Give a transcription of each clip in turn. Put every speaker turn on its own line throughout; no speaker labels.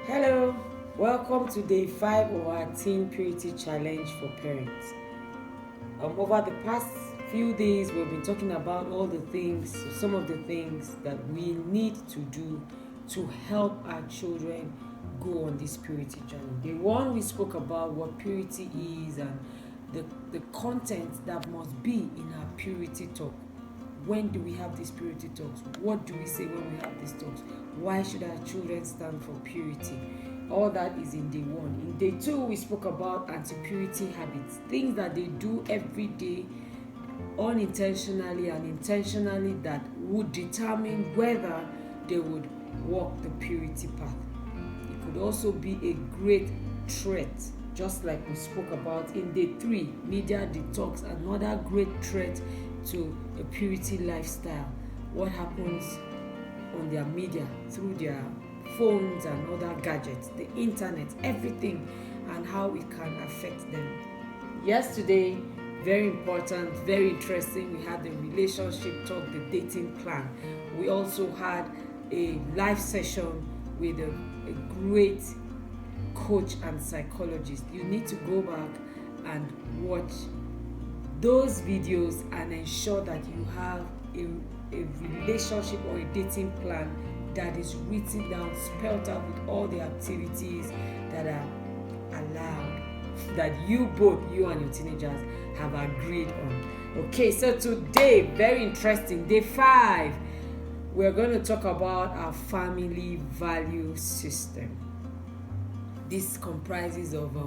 Hello, welcome to day 5 of our Teen Purity Challenge for Parents. Over the past few days, we've been talking about some of the things that we need to do to help our children go on this purity journey. The one we spoke about what purity is and the content that must be in our purity talk. When do we have these purity talks? What do we say when we have these talks? Why should our children stand for purity? All that is in day 1. In day 2, we spoke about anti-purity habits, things that they do every day, unintentionally and intentionally, that would determine whether they would walk the purity path. It could also be a great threat, just like we spoke about in day 3, media detox, another great threat to a purity lifestyle. What happens on their media, through their phones and other gadgets, the internet, everything, and how it can affect them. Yesterday, very important, very interesting, we had the relationship talk, the dating plan. We also had a live session with a great coach and psychologist. You need to go back and watch those videos and ensure that you have a relationship or a dating plan that is written down, spelled out with all the activities that are allowed, that you and your teenagers have agreed on. Okay, so today, very interesting, day 5, we're going to talk about our family value system. This comprises of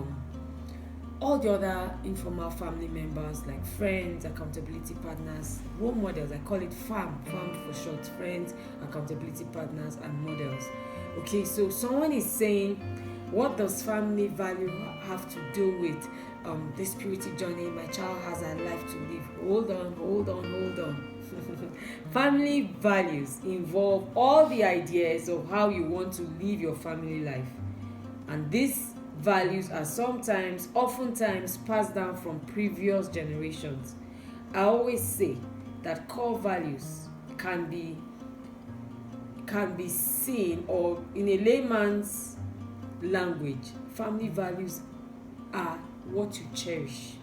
all the other informal family members like friends, accountability partners, role models. I call it FAM for short, friends, accountability partners, and models. Okay, so someone is saying, what does family value have to do with this purity journey? My child has a life to live. Hold on. Family values involve all the ideas of how you want to live your family life, and these values are oftentimes passed down from previous generations. I always say that core values can be seen, or in a layman's language, family values are what you cherish.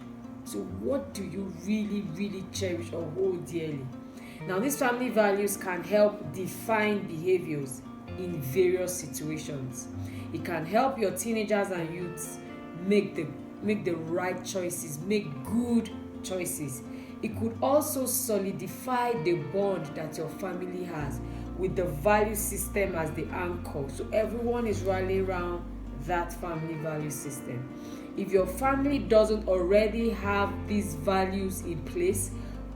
So what do you really cherish or hold dearly? Now, these family values can help define behaviors in various situations. It can help your teenagers and youths make the right choices, make good choices. It could also solidify the bond that your family has with the value system as the anchor. So everyone is rallying around that family value system. If your family doesn't already have these values in place,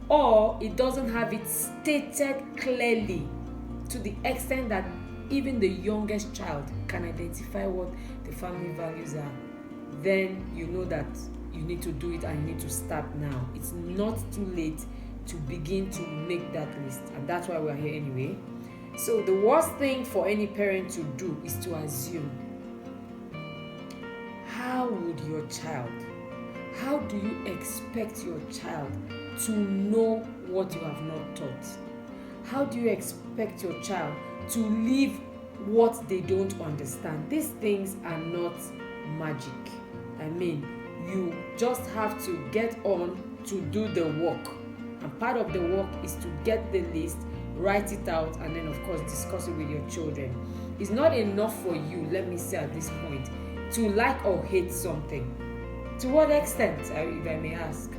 or it doesn't have it stated clearly to the extent that even the youngest child can identify what the family values are, then you know that you need to do it, and you need to start now. It's not too late to begin to make that list, and that's why we're here anyway. So the worst thing for any parent to do is to assume. How do you expect your child to know what you have not taught? How do you expect your child to live what they don't understand? These things are not magic. I mean, you just have to get on to do the work. And part of the work is to get the list, write it out, and then of course discuss it with your children. It's not enough for you, let me say at this point, to like or hate something. To what extent, if I may ask?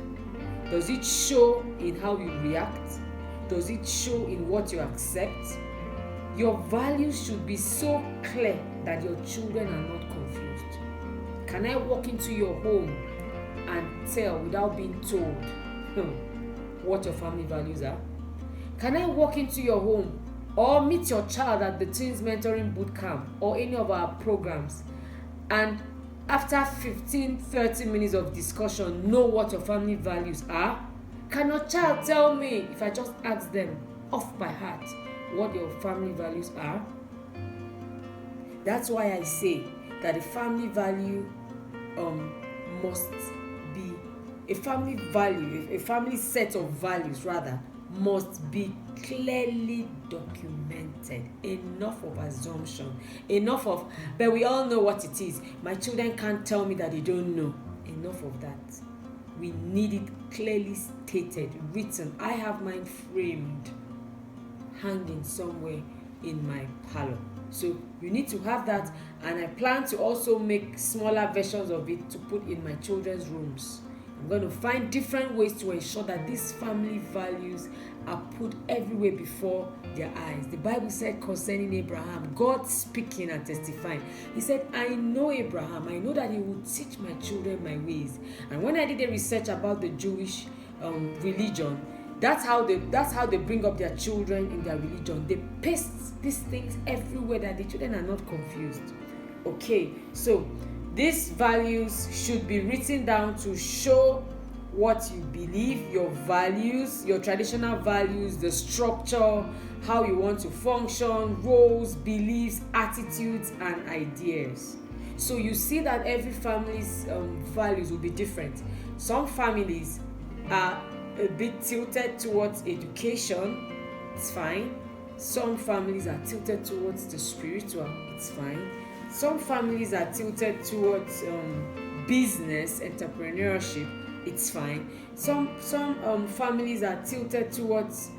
Does it show in how you react? Does it show in what you accept? Your values should be so clear that your children are not confused. Can I walk into your home and tell without being told what your family values are? Can I walk into your home or meet your child at the Teens Mentoring Bootcamp or any of our programs, and after 15-30 minutes of discussion know what your family values are? Can your child tell me, if I just ask them off by heart, what your family values are? That's why I say that a family value must be a family set of values rather must be clearly documented. Enough of assumption. Enough of, but we all know what it is. My children can't tell me that they don't know. Enough of that. We need it clearly stated, written. I have mine framed, hanging somewhere in my parlor. So you need to have that, and I plan to also make smaller versions of it to put in my children's rooms. I'm going to find different ways to ensure that these family values are put everywhere before their eyes. The Bible said concerning Abraham, God speaking and testifying, he said, I know Abraham, I know that he will teach my children my ways. And when I did a research about the Jewish religion, that's how they bring up their children in their religion. They paste these things everywhere that the children are not confused. Okay, so these values should be written down to show what you believe, your values, your traditional values, the structure, how you want to function, roles, beliefs, attitudes, and ideas. So you see that every family's values will be different. Some families are a bit tilted towards education, it's fine. Some families are tilted towards the spiritual, it's fine. Some families are tilted towards business, entrepreneurship, it's fine. Some families are tilted towards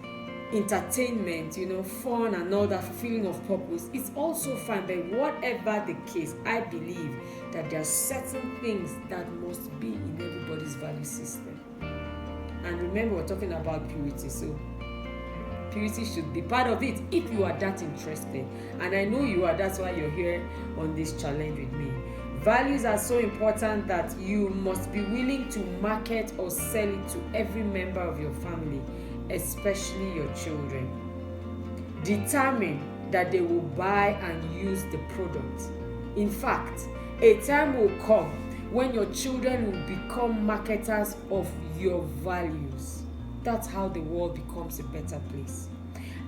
entertainment, fun and all that, feeling of purpose. It's also fine, but whatever the case, I believe that there are certain things that must be in everybody's value system. And remember, we're talking about purity, so purity should be part of it if you are that interested. And I know you are, that's why you're here on this challenge with me. Values are so important that you must be willing to market or sell it to every member of your family, especially your children. Determine that they will buy and use the product. In fact, a time will come when your children will become marketers of your values. That's how the world becomes a better place.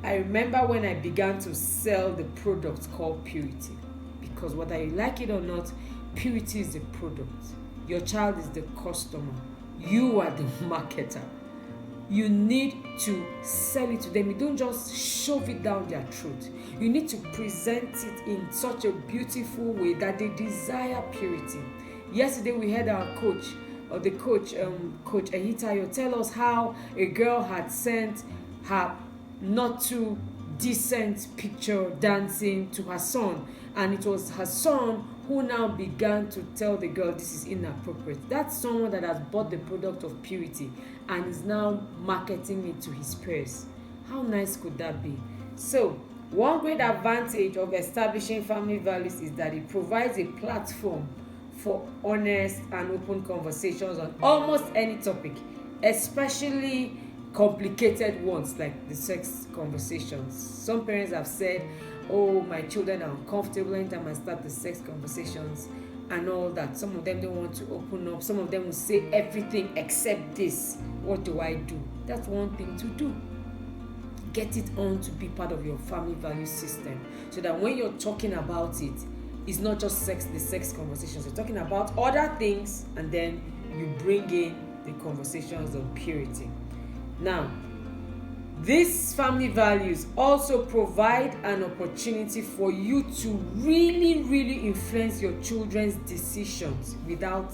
I remember when I began to sell the product called purity, because whether you like it or not, purity is the product. Your child is the customer. You are the marketer. You need to sell it to them. You don't just shove it down their throat. You need to present it in such a beautiful way that they desire purity. Yesterday we had our coach, Coach Ehitayo, tell us how a girl had sent her not too decent picture dancing to her son, and it was her son who now began to tell the girl this is inappropriate. That's someone that has bought the product of purity and is now marketing it to his peers. How nice could that be? So one great advantage of establishing family values is that it provides a platform for honest and open conversations on almost any topic, especially complicated ones like the sex conversations. Some parents have said, oh, my children are uncomfortable anytime I start the sex conversations and all that. Some of them don't want to open up. Some of them will say everything except this. What do I do? That's one thing to do. Get it on to be part of your family value system, so that when you're talking about it, it's not just the sex conversations. You're talking about other things, and then you bring in the conversations on purity. Now, these family values also provide an opportunity for you to really, really influence your children's decisions without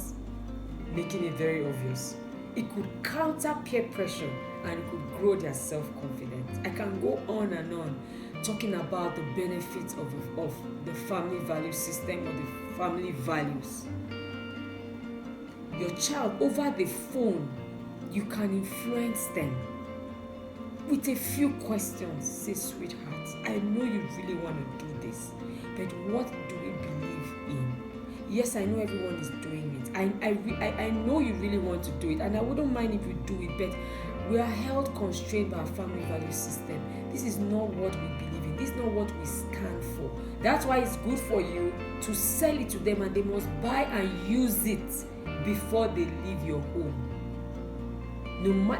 making it very obvious. It could counter peer pressure and it could grow their self-confidence. I can go on and on talking about the benefits of the family value system or the family values. Your child, over the phone, you can influence them with a few questions. Say, sweetheart, I know you really want to do this, but what do we believe in? Yes, I know everyone is doing it. I know you really want to do it, and I wouldn't mind if you do it, but we are held constrained by our family value system. This is not what we believe in. This is not what we stand for. That's why it's good for you to sell it to them, and they must buy and use it before they leave your home.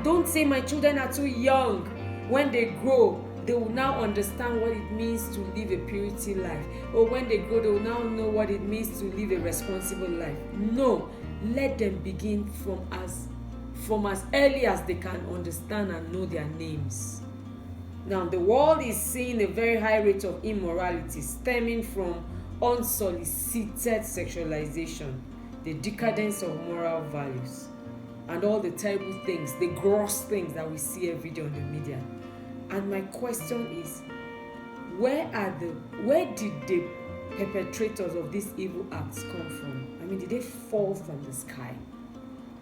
Don't say my children are too young. When they grow, they will now understand what it means to live a purity life. Or when they grow, they will now know what it means to live a responsible life. No, let them begin from as from as early as they can understand and know their names. Now, the world is seeing a very high rate of immorality stemming from unsolicited sexualization, the decadence of moral values, and all the terrible things, the gross things that we see every day on the media. And my question is, where did the perpetrators of these evil acts come from? I mean, did they fall from the sky?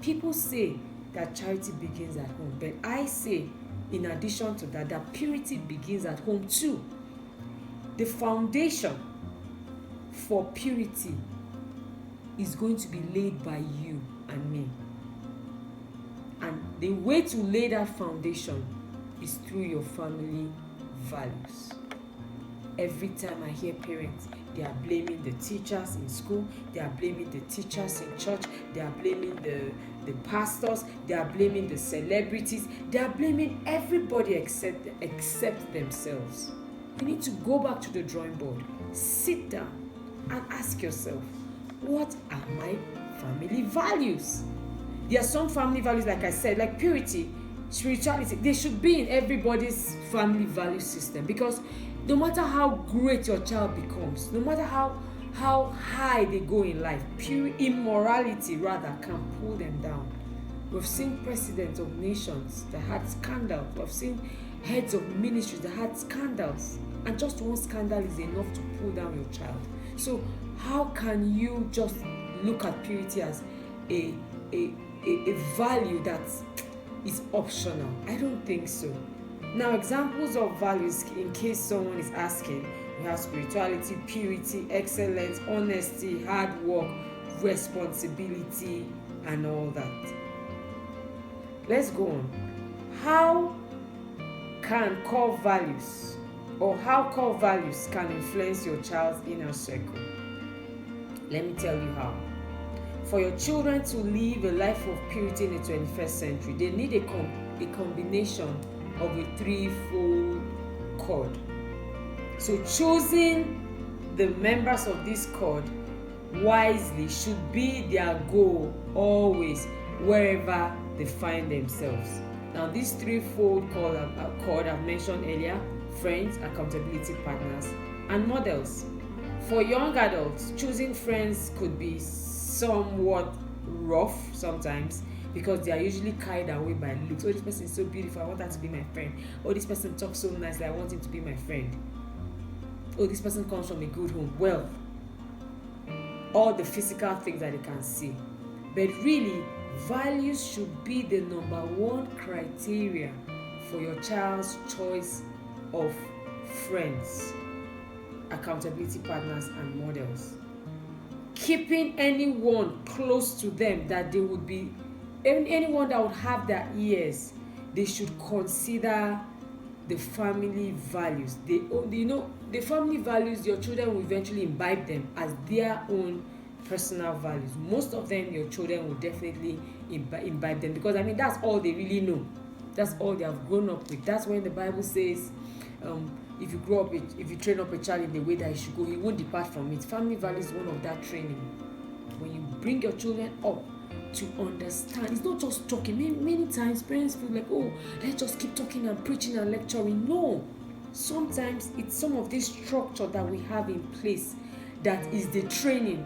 People say that charity begins at home, but I say, in addition to that, that purity begins at home too. The foundation for purity is going to be laid by you and me. And the way to lay that foundation is through your family values. Every time I hear parents, they are blaming the teachers in school, they are blaming the teachers in church, they are blaming the pastors, they are blaming the celebrities, they are blaming everybody except themselves. You need to go back to the drawing board, sit down and ask yourself, what are my family values? There are some family values, like I said, like purity, spirituality. They should be in everybody's family value system, because no matter how great your child becomes, no matter how high they go in life, pure immorality rather can pull them down. We've seen presidents of nations that had scandals. We've seen heads of ministries that had scandals. And just one scandal is enough to pull down your child. So how can you just look at purity as a value that is optional? I don't think so. Now, examples of values, in case someone is asking, we have spirituality, purity, excellence, honesty, hard work, responsibility, and all that. Let's go on. How can core values, or how core values can influence your child's inner circle? Let me tell you how. For your children to live a life of purity in the 21st century, they need a combination of a threefold cord. So choosing the members of this cord wisely should be their goal always, wherever they find themselves. Now, this threefold cord I've mentioned earlier: friends, accountability partners, and models. For young adults, choosing friends could be somewhat rough sometimes, because they are usually carried away by looks. Oh, this person is so beautiful, I want her to be my friend. Oh, this person talks so nicely, I want him to be my friend. Oh, this person comes from a good home. Wealth, all the physical things that they can see. But really, values should be the number one criteria for your child's choice of friends, accountability partners, and models. Keeping anyone close to them that they would be, anyone that would have their ears, they should consider the family values. The family values, your children will eventually imbibe them as their own personal values. Most of them, your children will definitely imbibe them, because that's all they really know. That's all they have grown up with. That's when the Bible says, if you train up a child in the way that he should go, he won't depart from it. Family values is one of that training. When you bring your children up to understand, it's not just talking. Many times parents feel like, oh, let's just keep talking and preaching and lecturing. No, sometimes it's some of this structure that we have in place that is the training.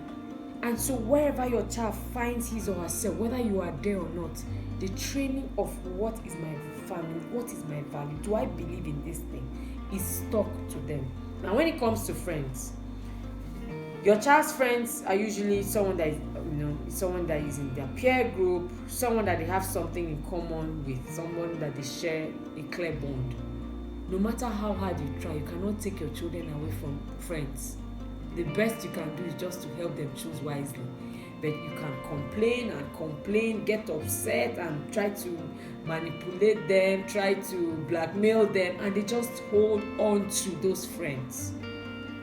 And so wherever your child finds his or herself, whether you are there or not, the training of what is my family, what is my value, do I believe in this thing, is stuck to them. Now, when it comes to friends, your child's friends are usually someone that is in their peer group, someone that they have something in common with, someone that they share a clear bond. No matter how hard you try, you cannot take your children away from friends. The best you can do is just to help them choose wisely. But you can complain, get upset, and try to manipulate them, try to blackmail them, and they just hold on to those friends.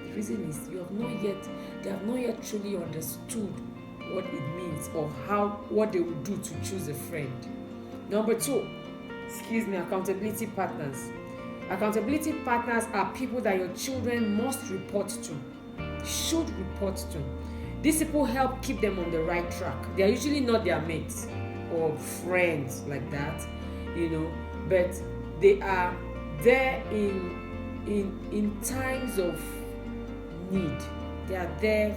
The reason is they have not yet truly understood what it means, or what they would do to choose a friend. Number 2, accountability partners. Accountability partners are people that your children must report to, should report to. These people help keep them on the right track. They are usually not their mates. or friends like that, but they are there in times of need. They are there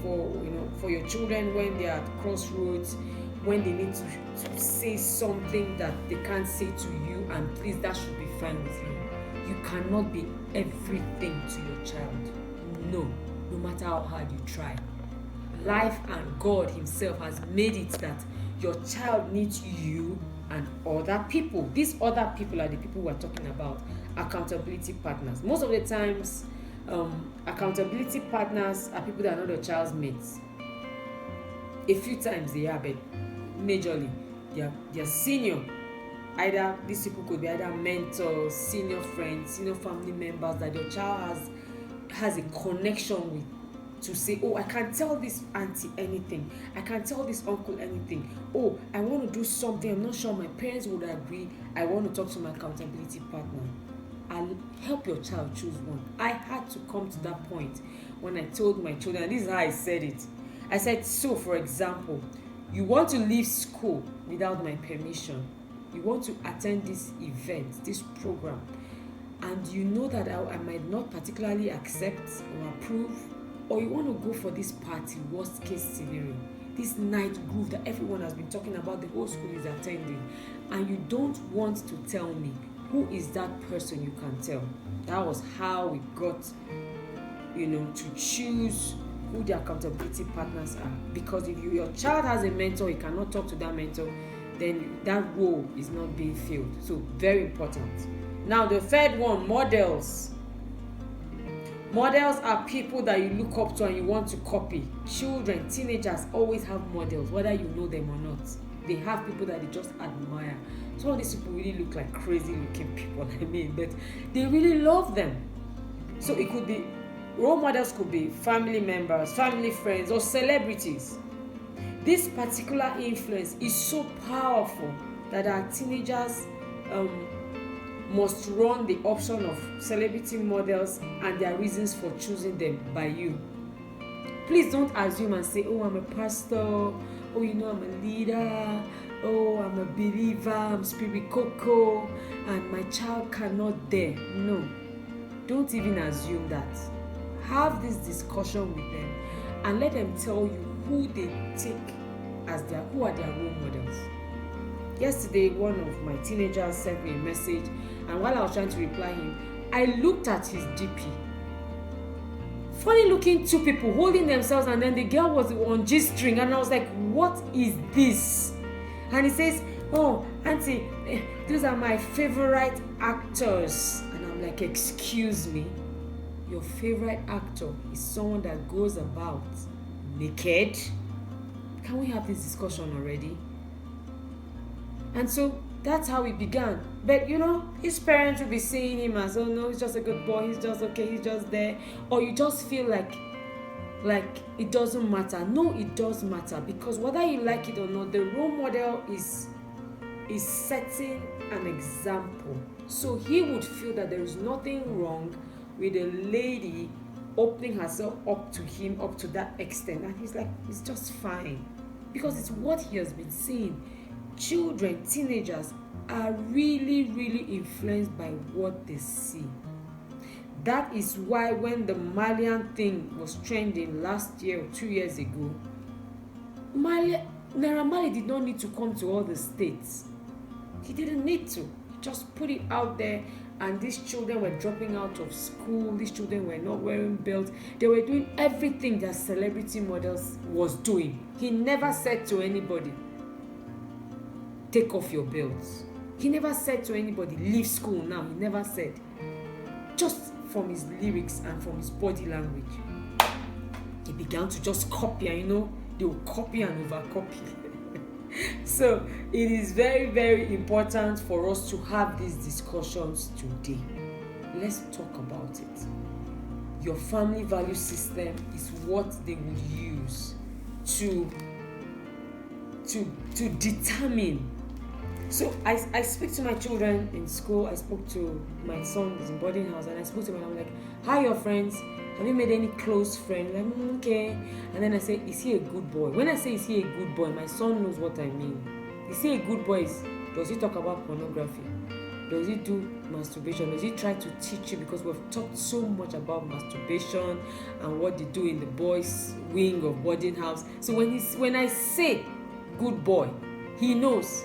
for your children when they are at crossroads, when they need to say something that they can't say to you, and please, that should be fine with you. You cannot be everything to your child. No matter how hard you try. Life and God himself has made it that your child needs you and other people. These other people are the people we're talking about, accountability partners. Most of the times, accountability partners are people that are not your child's mates. A few times they are, but majorly they are senior. Either these people could be either mentors, senior friends, senior family members that your child has a connection with, to say, oh, I can tell this auntie anything, I can tell this uncle anything. Oh, I want to do something, I'm not sure my parents would agree, I want to talk to my accountability partner. I'll help your child choose one. I had to come to that point when I told my children, and this is how I said it. I said, so for example, you want to leave school without my permission, you want to attend this event, this program, and you know that I might not particularly accept or approve, or you want to go for this party, worst case scenario, this night groove that everyone has been talking about, the whole school is attending, and you don't want to tell me, who is that person you can tell? That was how we got, to choose who the accountability partners are. Because if your child has a mentor, you cannot talk to that mentor, then that role is not being filled. So very important. Now the third one, models. Models are people that you look up to and you want to copy. Children, teenagers always have models, whether you know them or not. They have people that they just admire. Some of these people really look like crazy looking people, but they really love them. So it could be, role models could be family members, family friends, or celebrities. This particular influence is so powerful that our teenagers must run the option of celebrity models and their reasons for choosing them by you. Please don't assume and say, oh, I'm a pastor, oh, I'm a leader, oh, I'm a believer, I'm spirit coco, and my child cannot dare. No, don't even assume that. Have this discussion with them and let them tell you who they take as who are their role models. Yesterday, one of my teenagers sent me a message, and while I was trying to reply him, I looked at his DP. Funny looking two people holding themselves, and then the girl was on G-string, and I was like, what is this? And he says, oh, auntie, these are my favorite actors. And I'm like, excuse me, your favorite actor is someone that goes about naked? Can we have this discussion already? And so that's how it began. But his parents will be seeing him as, oh no, he's just a good boy, he's just okay, he's just there. Or you just feel like it doesn't matter. No, it does matter, because whether you like it or not, the role model is setting an example. So he would feel that there is nothing wrong with a lady opening herself up to him up to that extent, and he's like, it's just fine, because it's what he has been seeing. Children, teenagers are really, really influenced by what they see. That is why when the Malian thing was trending last year or 2 years ago, Naira Marley did not need to come to all the states. He didn't need to. Just put it out there, and these children were dropping out of school. These children were not wearing belts. They were doing everything that celebrity models was doing. He never said to anybody, take off your belts. He never said to anybody, leave school now. He never said. Just from his lyrics and from his body language, he began to just copy, and they will copy and overcopy. So it is very, very important for us to have these discussions today. Let's talk about it. Your family value system is what they will use to determine. So I speak to my children in school. I spoke to my son who's in boarding house, and I spoke to him, and I'm like, how are your friends? Have you made any close friends? Like, okay. And then I say, is he a good boy? When I say, is he a good boy, my son knows what I mean. You see a good boy, does he talk about pornography? Does he do masturbation? Does he try to teach you? Because we've talked so much about masturbation and what they do in the boys' wing of boarding house. So when I say good boy, he knows.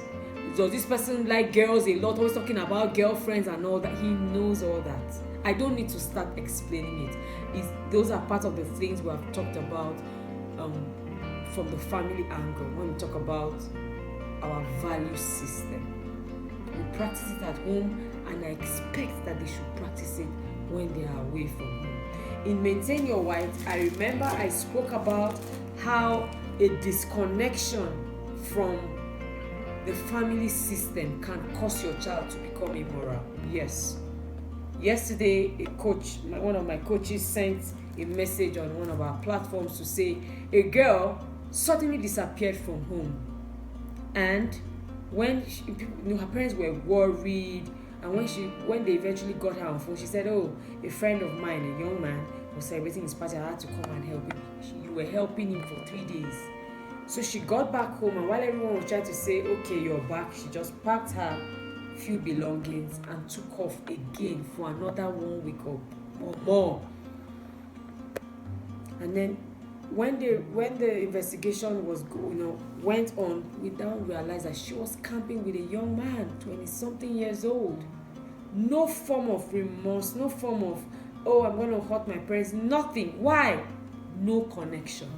Does this person like girls a lot? Always talking about girlfriends and all that. He knows all that. I don't need to start explaining it. Those are part of the things we have talked about from the family angle when we talk about our value system. We practice it at home, and I expect that they should practice it when they are away from home. In Maintain Your White, I remember I spoke about how a disconnection from the family system can cause your child to become immoral. Yes. Yesterday, one of my coaches sent a message on one of our platforms to say a girl suddenly disappeared from home, and when her parents were worried, and when they eventually got her on phone, she said, "Oh, a friend of mine, a young man, was celebrating his party. I had to come and help him." You were helping him for 3 days. So she got back home, and while everyone was trying to say, "Okay, you're back," she just packed her few belongings and took off again for another 1 week or more. And then when the investigation went on, we now realized that she was camping with a young man, 20-something years old. No form of remorse, no form of, "Oh, I'm going to hurt my parents," nothing. Why? No connection.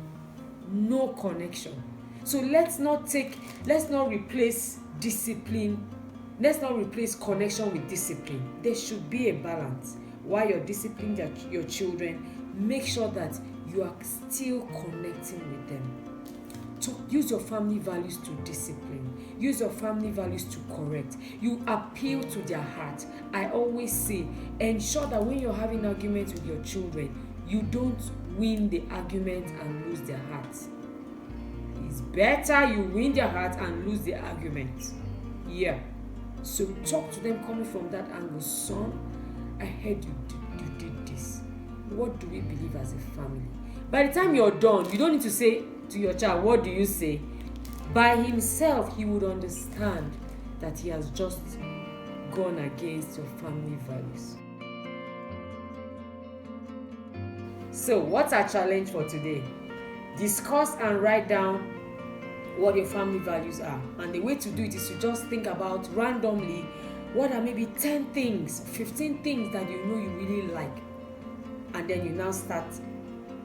So let's not replace discipline. Let's not replace connection with discipline. There should be a balance. While you're disciplining your children, make sure that you are still connecting with them. Use your family values to discipline. Use your family values to correct. You appeal to their heart. I always say, ensure that when you're having arguments with your children, you don't win the argument and lose their hearts. It's better you win their heart and lose the argument. Yeah. So talk to them coming from that angle. "Son, I heard you did this. What do we believe as a family?" By the time you're done, you don't need to say to your child, "What do you say?" By himself, he would understand that he has just gone against your family values. So, what's our challenge for today? Discuss and write down what your family values are. And the way to do it is to just think about randomly what are maybe 10 things, 15 things that you know you really like. And then you now start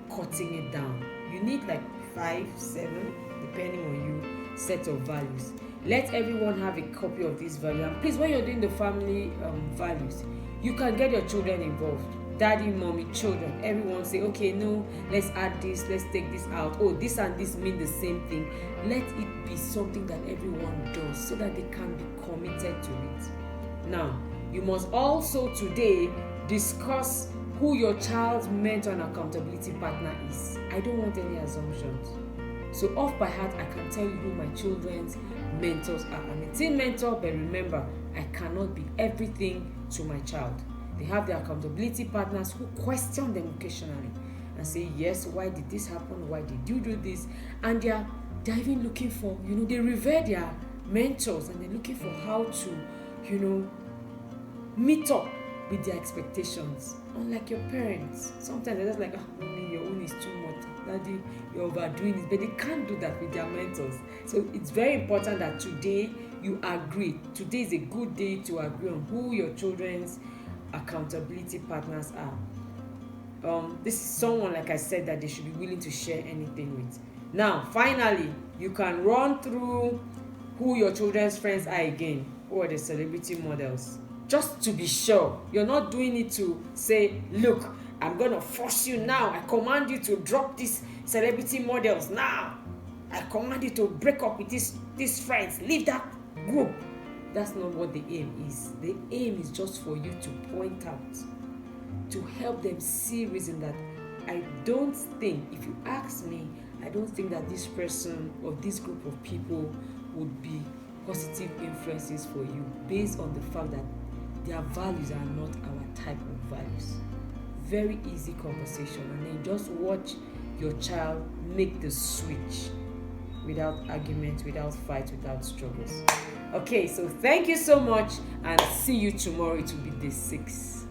cutting it down. You need like 5, 7, depending on you, set of values. Let everyone have a copy of this value. And please, when you're doing the family values, you can get your children involved. Daddy, mommy, children, everyone say, "Okay, no, let's add this, let's take this out. Oh, this and this mean the same thing." Let it be something that everyone does so that they can be committed to it. Now, you must also today discuss who your child's mentor and accountability partner is. I don't want any assumptions. So off by heart, I can tell you who my children's mentors are. I'm a teen mentor, but remember, I cannot be everything to my child. They have their accountability partners who question them occasionally and say, "Yes, why did this happen? Why did you do this?" And they're even looking for, they revere their mentors, and they're looking for how to, meet up with their expectations. Unlike your parents, sometimes they're just like, "Mommy, your own is too much. Daddy, you're overdoing it." But they can't do that with their mentors. So it's very important that today you agree. Today is a good day to agree on who your children's accountability partners are. This is someone, like I said, that they should be willing to share anything with. Now, finally, you can run through who your children's friends are again. Who are the celebrity models? Just to be sure. You're not doing it to say, "Look, I'm going to force you now. I command you to drop these celebrity models now. I command you to break up with these friends. Leave that group." That's not what the aim is. The aim is just for you to point out, to help them see reason that I don't think, if you ask me, I don't think that this person or this group of people would be positive influences for you based on the fact that their values are not our type of values. Very easy conversation, and then just watch your child make the switch. without argument, without fight, without struggles. Okay, so thank you so much and see you tomorrow. It will be day 6.